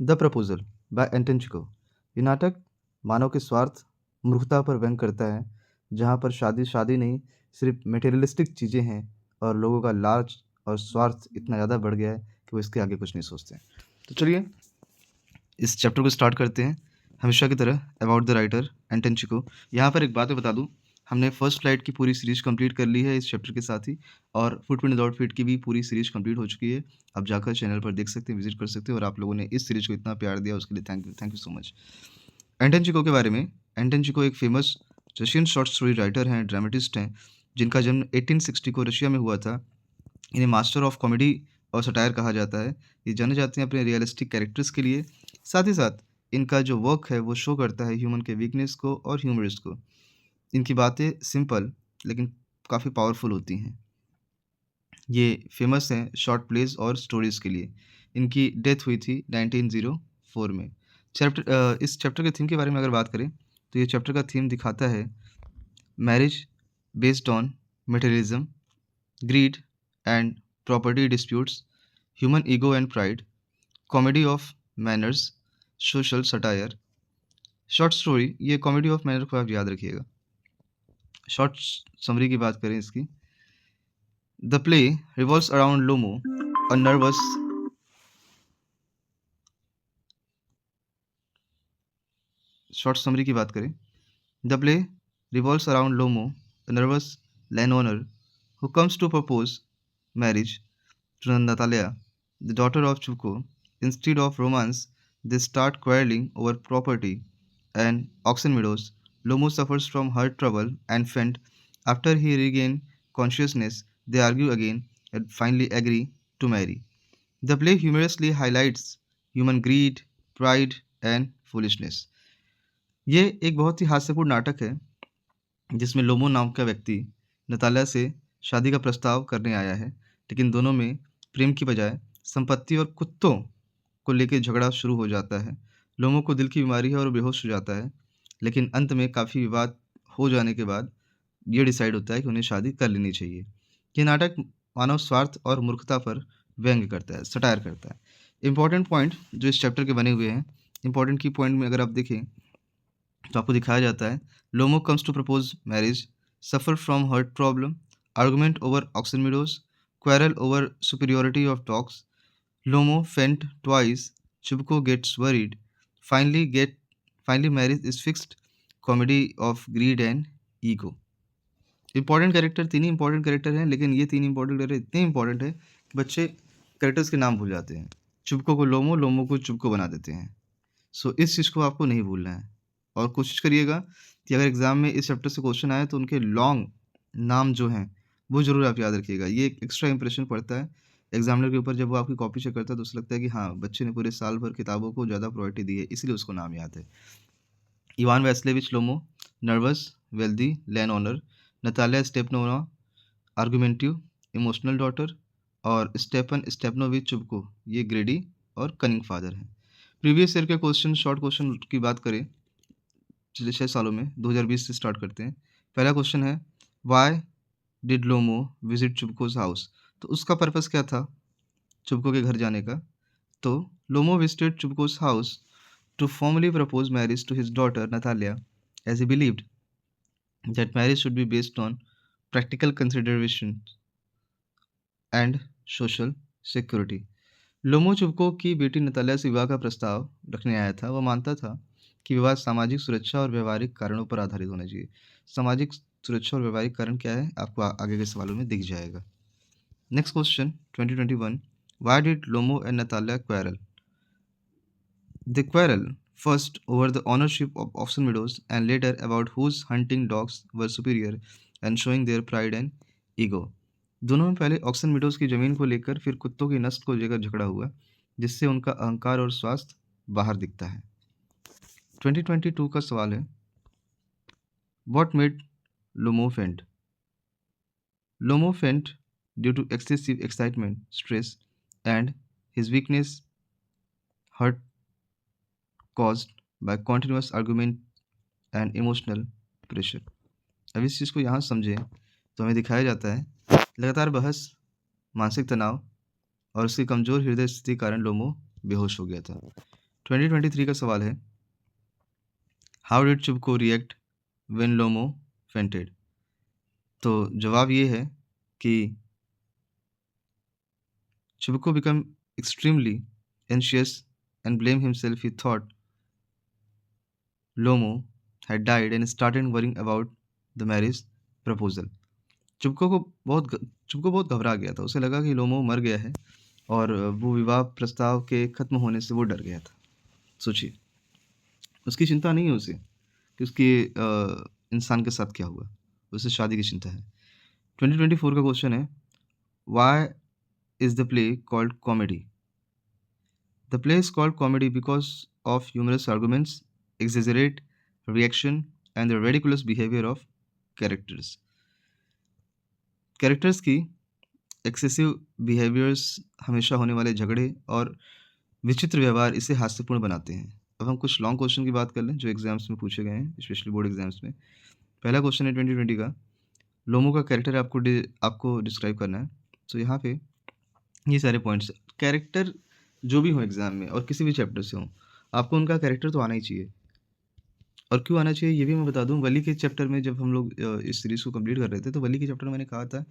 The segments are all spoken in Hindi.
The proposal by Anton Chekhov. ये नाटक मानव के स्वार्थ, मूर्खता पर व्यंग करता है, जहाँ पर शादी शादी नहीं, सिर्फ मटेरियलिस्टिक चीज़ें हैं और लोगों का लालच और स्वार्थ इतना ज़्यादा बढ़ गया है कि वो इसके आगे कुछ नहीं सोचते हैं। तो चलिए इस चैप्टर को स्टार्ट करते हैं। हमेशा की तरह about the writer Anton Chekhov. यहाँ पर एक बात मैं बता दूँ, हमने फर्स्ट फ्लाइट की पूरी सीरीज कंप्लीट कर ली है इस चैप्टर के साथ ही, और फुटप्रिंट विदाउट फीट की भी पूरी सीरीज कंप्लीट हो चुकी है। आप जाकर चैनल पर देख सकते हैं, विजिट कर सकते हैं, और आप लोगों ने इस सीरीज को इतना प्यार दिया उसके लिए thank you so much. Anton Chekhov के बारे में, एंटन चिको एक famous Russian short story writer हैं, ड्रामेटिस्ट हैं, जिनका जन्म 1860 को रशिया में हुआ था। इन्हें मास्टर ऑफ कॉमेडी और सटायर कहा जाता है। ये जाने जाते हैं अपने रियलिस्टिक कैरेक्टर्स के लिए। साथ ही साथ इनका जो वर्क है वो शो करता है ह्यूमन के वीकनेस को और ह्यूमरिस्ट को। इनकी बातें सिंपल लेकिन काफ़ी पावरफुल होती हैं। ये फेमस हैं शॉर्ट प्लेज़ और स्टोरीज़ के लिए। इनकी डेथ हुई थी 1904 में। इस चैप्टर के थीम के बारे में अगर बात करें, तो ये चैप्टर का थीम दिखाता है marriage based on materialism, grid and property disputes, human ego and pride, comedy of manners, social satire. Short story, ये कॉमेडी ऑफ मैनर को आप याद रखिएगा। शॉर्ट समरी की बात करें इसकी, the play revolves around Lomov, a nervous short summary की बात करें, the play revolves around Lomo, a nervous landowner who comes to propose marriage to Natalia, the daughter of Chuko. Instead of romance, they start quarreling over property and oxen meadows. Lomo suffers from heart trouble and faint. After he regains consciousness, they argue again and finally agree to marry. The play humorously highlights human greed, pride, and foolishness. ये एक बहुत ही हास्यपूर्ण नाटक है जिसमें लोमो नाम का व्यक्ति नतालिया से शादी का प्रस्ताव करने आया है, लेकिन दोनों में प्रेम की बजाय संपत्ति और कुत्तों को लेकर झगड़ा शुरू हो जाता है। लोमो को दिल की बीमारी है और वो बेहोश हो जाता है, लेकिन अंत में काफ़ी विवाद हो जाने के बाद ये डिसाइड होता है कि उन्हें शादी कर लेनी चाहिए। ये नाटक मानव स्वार्थ और मूर्खता पर व्यंग्य करता है, सटायर करता है। इम्पोर्टेंट पॉइंट जो इस चैप्टर के बने हुए हैं, इम्पोर्टेंट की पॉइंट में अगर आप देखें तो आपको दिखाया जाता है, Lomov comes to propose marriage, suffer from heart problem, argument over Oxen Meadows, quarrel over superiority of dogs, Lomov faint twice, Chubukov gets worried, finally marriage is fixed, comedy of greed and ego. Important character, तीन ही इंपॉर्टेंट कैरेक्टर हैं, लेकिन ये तीन इंपॉर्टेंट कैरेक्टर इतने इंपॉर्टेंट है कि बच्चे कैरेक्टर्स के नाम भूल जाते हैं। चुबको को लोमो, लोमो को चुबको बना देते हैं। सो इस चीज़ को आपको नहीं भूलना है, और कोशिश करिएगा कि अगर एग्ज़ाम में इस चैप्टर से क्वेश्चन आए तो उनके लॉन्ग नाम जो हैं वो ज़रूर आप याद रखिएगा। ये एक एक्स्ट्रा इंप्रेशन पड़ता है एग्जामिनर के ऊपर। जब वो आपकी कॉपी चेक करता है तो उसे लगता है कि हाँ, बच्चे ने पूरे साल भर किताबों को ज़्यादा प्रायोरिटी दी है, इसलिए उसको नाम याद है। Ivan Vassilevitch Lomov, nervous, wealthy, land owner, Natalya Stepanovna, argumentative, emotional daughter, और स्टेपन स्टेपनोविच चुबको, ये ग्रेडी और कनिंग फादर हैं। प्रीवियस ईयर के क्वेश्चन, शॉर्ट क्वेश्चन की बात करें पिछले 6 सालों में, 2020 से स्टार्ट करते हैं। पहला क्वेश्चन है, व्हाई डिड लोमो विजिट चुबकोज हाउस? तो उसका पर्पस क्या था चुबको के घर जाने का? तो Lomov visited Chubukov's house to formally propose marriage to his daughter Natalya, as he believed that marriage should be based on practical considerations and social security. Lomov Chubukov की बेटी नतालिया से विवाह का प्रस्ताव रखने आया था। वह मानता था कि विवाह सामाजिक सुरक्षा और व्यवहारिक कारणों पर आधारित होना चाहिए। सामाजिक सुरक्षा और व्यवहारिक कारण क्या है, आपको आगे के सवालों में दिख जाएगा। Next question 2021, why did Lomov and Natalya quarrel? They quarrel first over the ownership of Oxen Meadows and later about whose hunting dogs were superior and showing their pride and ego. दोनों में पहले ऑक्सन मीडोज की ज़मीन को लेकर, फिर कुत्तों की नस्ल को लेकर झगड़ा हुआ, जिससे उनका अहंकार और स्वास्थ्य बाहर दिखता है। 2022 का सवाल है, What made Lomo faint? Lomo faint due to excessive excitement, stress, and his weakness, hurt caused by continuous argument and emotional pressure. अब इस चीज़ को यहाँ समझें तो हमें दिखाया जाता है, लगातार बहस, मानसिक तनाव और उसकी कमज़ोर हृदय स्थिति के कारण लोमो बेहोश हो गया था। 2023 का सवाल है, how did Chubukov react when Lomov fainted? तो जवाब ये है कि Chubukov become extremely anxious and blamed himself. He thought Lomo had died and started worrying about the marriage proposal. चुबको बहुत घबरा गया था। उसे लगा कि लोमो मर गया है और वो विवाह प्रस्ताव के खत्म होने से वो डर गया था। सोचिए, उसकी चिंता नहीं है उसे कि उसके इंसान के साथ क्या हुआ, उसे शादी की चिंता है। 2024 का क्वेश्चन है, why is the play called comedy? The play is called comedy because of humorous arguments, exaggerate reaction, and the ridiculous behavior of characters. Characters की excessive behaviors, हमेशा होने वाले झगड़े और विचित्र व्यवहार इसे हास्यपूर्ण बनाते हैं। अब हम कुछ लॉन्ग क्वेश्चन की बात कर लें जो एग्जाम्स में पूछे गए हैं, स्पेशली बोर्ड एग्जाम्स में। पहला क्वेश्चन है 2020 का, लोमो का कैरेक्टर आपको डिस्क्राइब करना है। तो यहाँ पे ये सारे पॉइंट्स, कैरेक्टर जो भी हो एग्जाम में और किसी भी चैप्टर से हो, आपको उनका कैरेक्टर तो आना ही चाहिए। और क्यों आना चाहिए ये भी मैं बता दूं। वली के चैप्टर में जब हम लोग इस सीरीज़ को कंप्लीट कर रहे थे, तो वली के चैप्टर में मैंने कहा था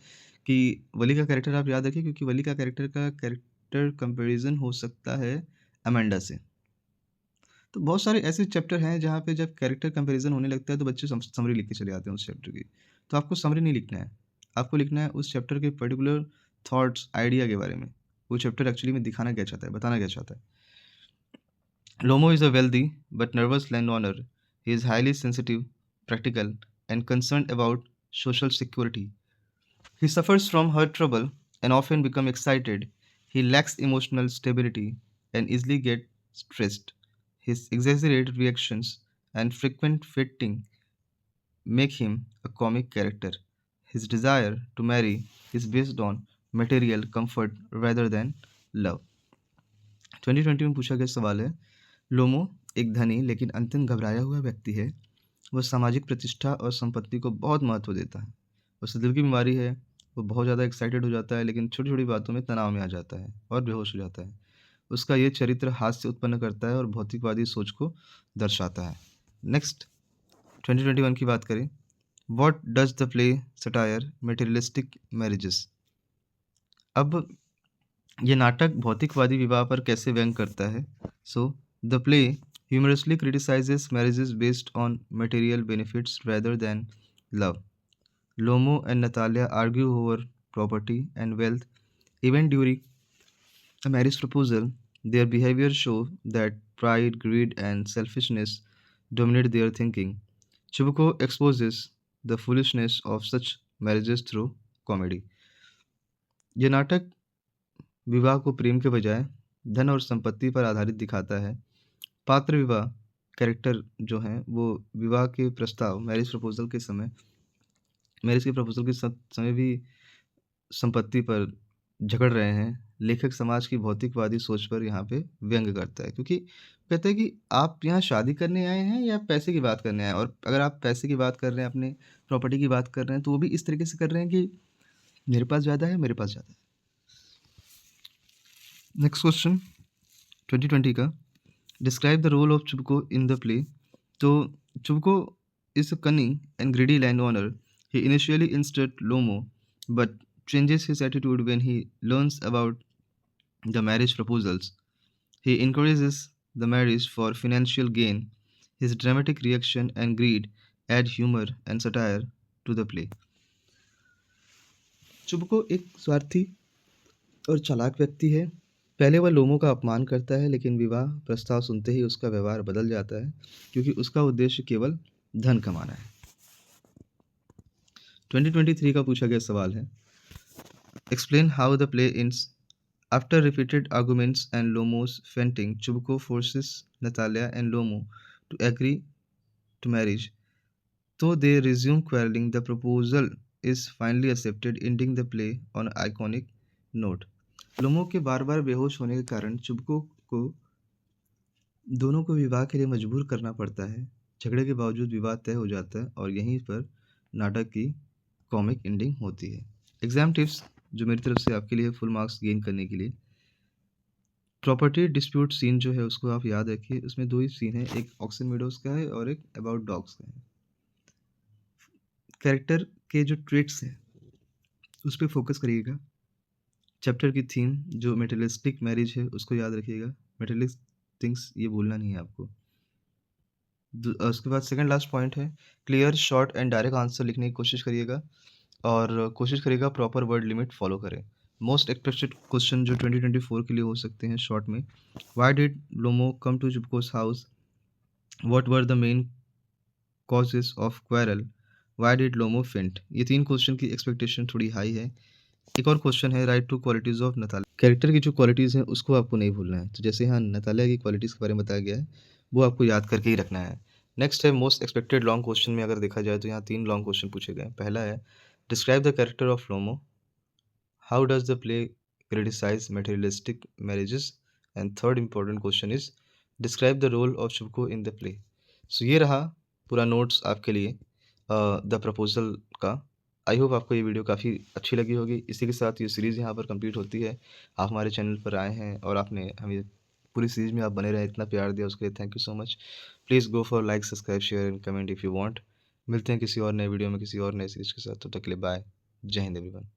कि वली का कैरेक्टर आप याद रखिए, क्योंकि वली का कैरेक्टर कंपैरिजन हो सकता है अमेंडा से। तो बहुत सारे ऐसे चैप्टर हैं जहाँ पे जब कैरेक्टर कंपैरिजन होने लगता है तो बच्चे समरी लिख के चले आते हैं उस चैप्टर की। तो आपको समरी नहीं लिखना है, आपको लिखना है उस चैप्टर के पर्टिकुलर थॉट्स, आइडिया के बारे में। वो चैप्टर एक्चुअली में दिखाना क्या चाहता है, बताना क्या चाहता है। Lomo is a wealthy but nervous landowner. He is highly sensitive, practical, and concerned about social security. He suffers from heart trouble and often becomes excited. He lacks emotional stability and easily gets stressed. His exaggerated reactions and frequent fainting make him a comic character. His desire to marry is based on material comfort rather than love. 2020 में पूछा गया सवाल है, लोमो एक धनी लेकिन अंतिम घबराया हुआ व्यक्ति है। वह सामाजिक प्रतिष्ठा और संपत्ति को बहुत महत्व देता है। उसे दिल की बीमारी है, वो बहुत ज़्यादा एक्साइटेड हो जाता है, लेकिन छोटी छोटी बातों में तनाव में आ जाता है और बेहोश हो जाता है। उसका ये चरित्र हास्य उत्पन्न करता है और भौतिकवादी सोच को दर्शाता है। नेक्स्ट 2021 की बात करें, what does the play satire materialistic marriages? अब ये नाटक भौतिकवादी विवाह पर कैसे व्यंग करता है? So the play humorously criticizes marriages based on material benefits rather than love. Lomo and Natalia argue over property and wealth. Even during a marriage proposal, their behavior shows that pride, greed, and selfishness dominate their thinking. Chibuko exposes the foolishness of such marriages through comedy. ये नाटक विवाह को प्रेम के बजाय धन और संपत्ति पर आधारित दिखाता है। पात्र विवाह कैरेक्टर जो हैं वो विवाह के प्रस्ताव मैरिज के प्रपोजल के समय भी संपत्ति पर झगड़ रहे हैं। लेखक समाज की भौतिकवादी सोच पर यहाँ पे व्यंग करता है, क्योंकि कहते हैं कि आप यहाँ शादी करने आए हैं या पैसे की बात करने आए हैं। और अगर आप पैसे की बात कर रहे हैं, अपने प्रॉपर्टी की बात कर रहे हैं, तो वो भी इस तरीके से कर रहे हैं कि मेरे पास ज़्यादा है, मेरे पास ज़्यादा है। नेक्स्ट क्वेश्चन 2020 का, describe the role of Chubukov in the play. तो Chubukov is a cunning and greedy land owner. He initially insulted Lomov but changes his attitude when he learns about the marriage proposals. He encourages the marriage for financial gain. His dramatic reaction and greed add humor and satire to the play. चुबको एक स्वार्थी और चालाक व्यक्ति है। पहले वह लोमो का अपमान करता है, लेकिन विवाह प्रस्ताव सुनते ही उसका व्यवहार बदल जाता है, क्योंकि उसका उद्देश्य केवल धन कमाना है। 2023 का पूछा गया सवाल है, explain how the play ends. After repeated arguments and Lomo's fainting, Chubko forces Natalia and Lomo to agree to marriage. Though they resume quarreling, the proposal is finally accepted, ending the play on an iconic note. लोमो के बार बार बेहोश होने के कारण चुबको को दोनों को विवाह के लिए मजबूर करना पड़ता है। झगड़े के बावजूद विवाह तय हो जाता है और यहीं पर नाटक की कॉमिक एंडिंग होती है। एग्जाम टिप्स जो मेरी तरफ से आपके लिए फुल मार्क्स गेन करने के लिए, प्रॉपर्टी डिस्प्यूट सीन जो है उसको आप याद रखिए, उसमें 2 ही सीन हैं, एक ऑक्सन मीडोज़ का है और एक अबाउट डॉग्स का है। कैरेक्टर के जो ट्रेट्स हैं, उस पे फ़ोकस करिएगा। चैप्टर की थीम जो मटेरियलिस्टिक मैरिज है उसको याद रखिएगा, मटेरियलिस्ट थिंग्स ये भूलना नहीं है आपको। उसके बाद सेकंड लास्ट पॉइंट है, clear, short and direct answer लिखने की कोशिश करिएगा और कोशिश करिएगा प्रॉपर वर्ड लिमिट फॉलो करें। मोस्ट एक्सपेक्टेड क्वेश्चन जो 2024 के लिए हो सकते हैं शॉर्ट में, why did Lomov come to Chubukov's house, what were the main causes of quarrel, why did Lomov faint. ये 3 क्वेश्चन की एक्सपेक्टेशन थोड़ी हाई है। एक और क्वेश्चन है, write two qualities of Natalia. Character की जो क्वालिटीज़ हैं उसको आपको नहीं भूलना है। तो जैसे यहाँ नतालिया की क्वालिटीज़ के बारे में बताया गया है, वो आपको याद करके ही रखना है। नेक्स्ट है मोस्ट एक्सपेक्टेड लॉन्ग क्वेश्चन में अगर देखा जाए तो यहाँ 3 लॉन्ग क्वेश्चन पूछे गए हैं। पहला है, describe the character of Lomov, how does the play criticise materialistic marriages, and third important question is, describe the role of Chubukov in the play. So ये रहा पूरा नोट्स आपके लिए द प्रपोजल का। आई होप आपको ये वीडियो काफ़ी अच्छी लगी होगी। इसी के साथ ये सीरीज़ यहाँ पर कंप्लीट होती है। आप हमारे चैनल पर आए हैं और आपने हमें पूरी सीरीज़ में आप बने रहे, इतना प्यार दिया, उसके लिए thank you so much. Please go for like, subscribe, share and comment if you want. मिलते हैं किसी और नए वीडियो में किसी और नए सीरीज़ के साथ। तब तक के लिए बाय। जय हिंद एवरीवन।